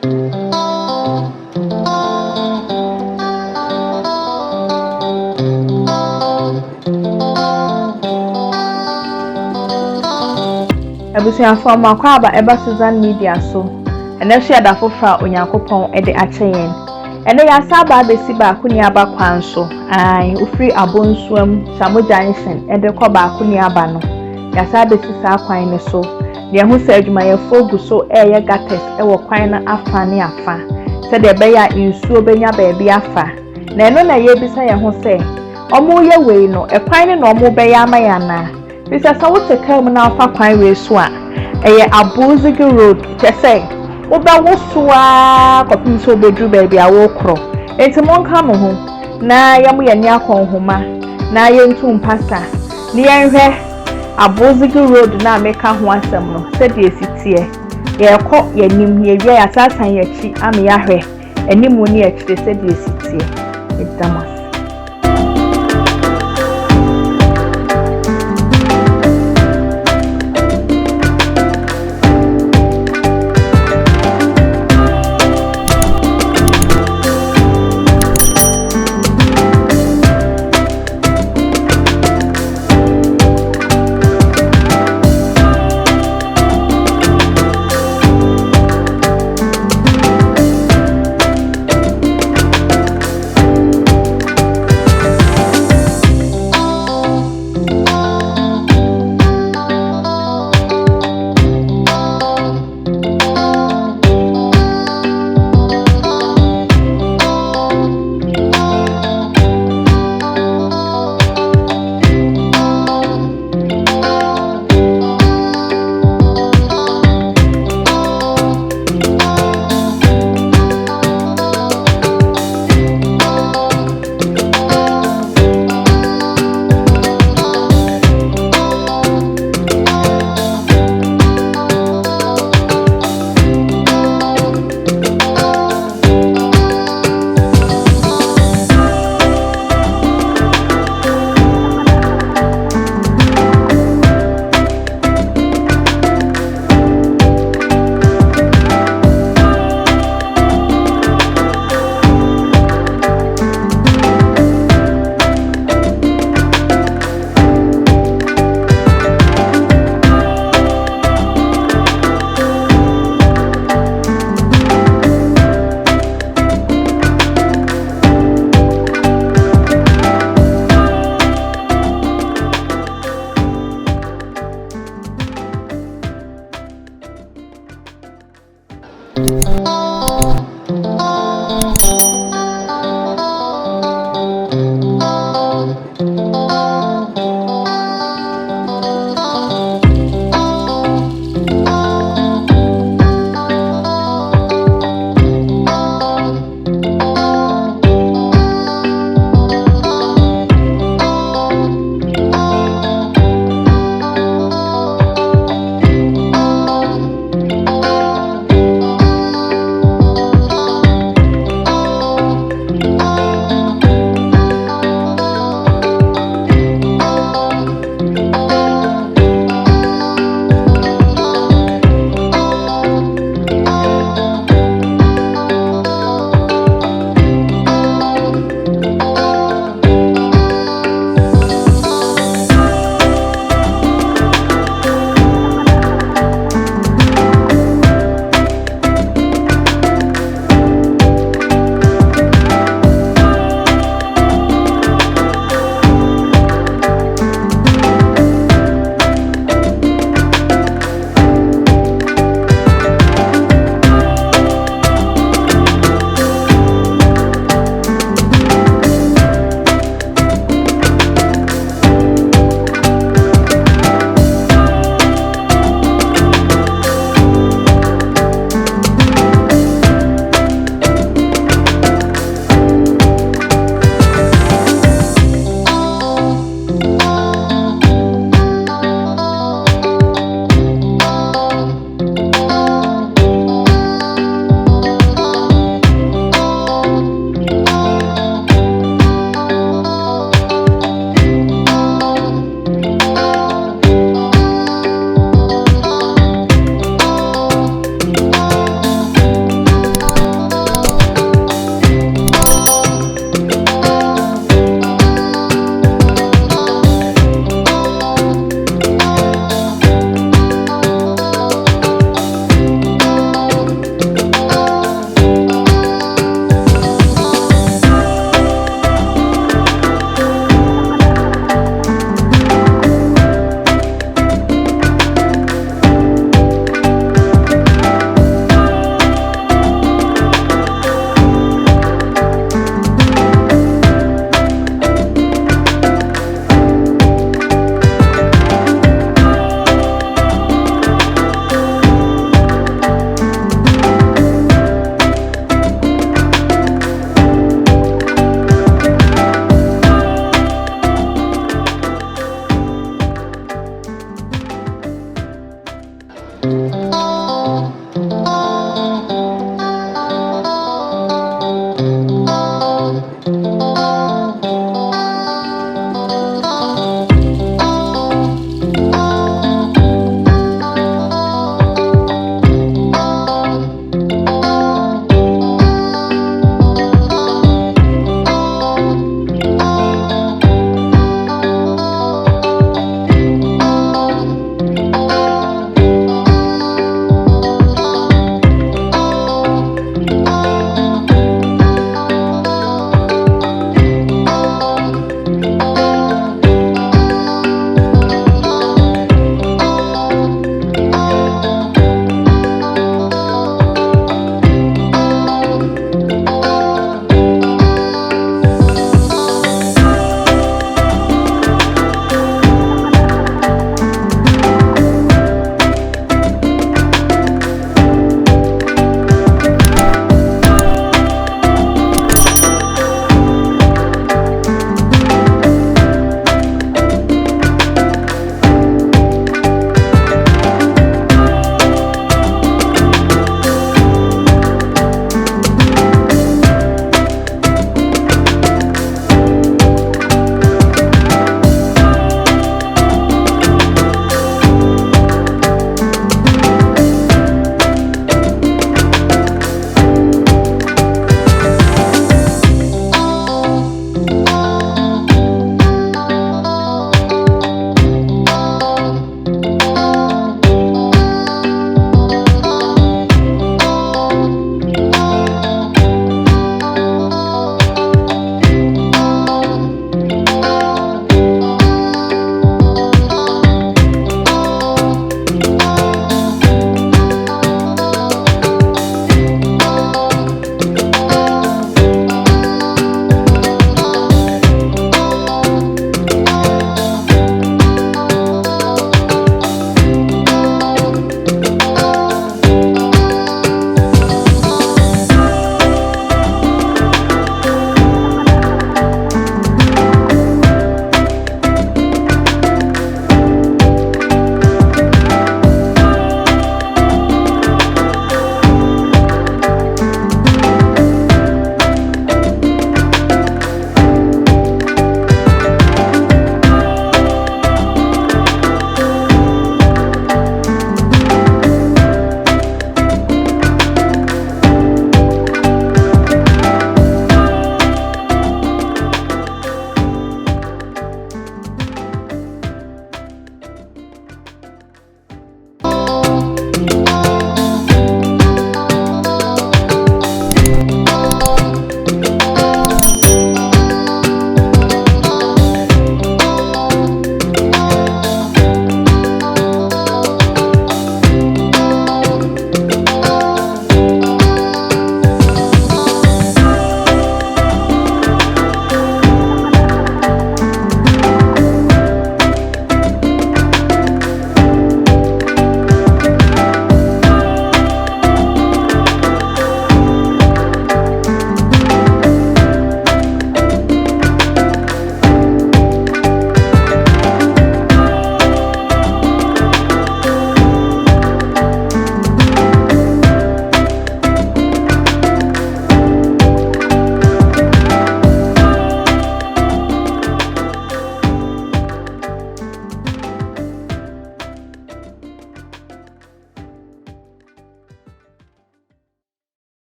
Abusuafo Baakoniaba eba Sunyani media so ene so yada fofra Onyankopon ede acheyen ene ya saba besi Baakoniaba kwan so ai ofri abonsuam Junction ede ko Baakoniaba no ya saba besi sa kwan ne so de hu sa adwumayefo gu so eye gates ewo kwan na afa ne afa se de be ya nsuo benya baabi afa na eno na ye bisa ye ho se omo ye wei no ekwan ne no omo be ya amayana bisa sa wote kam na afa kwan we so a eye abuzigi road te say oba wo so a kopim so bedru baabi a wo kro enti monka mo ho na yam ye ni akonhoma na ye ntu mpasa ni yenhwe abuzigi road na meka ho asem no se de esitie ye ko ye nim ye wi ya satan ye chi am ya hwe animu ni e kire se de esitie edama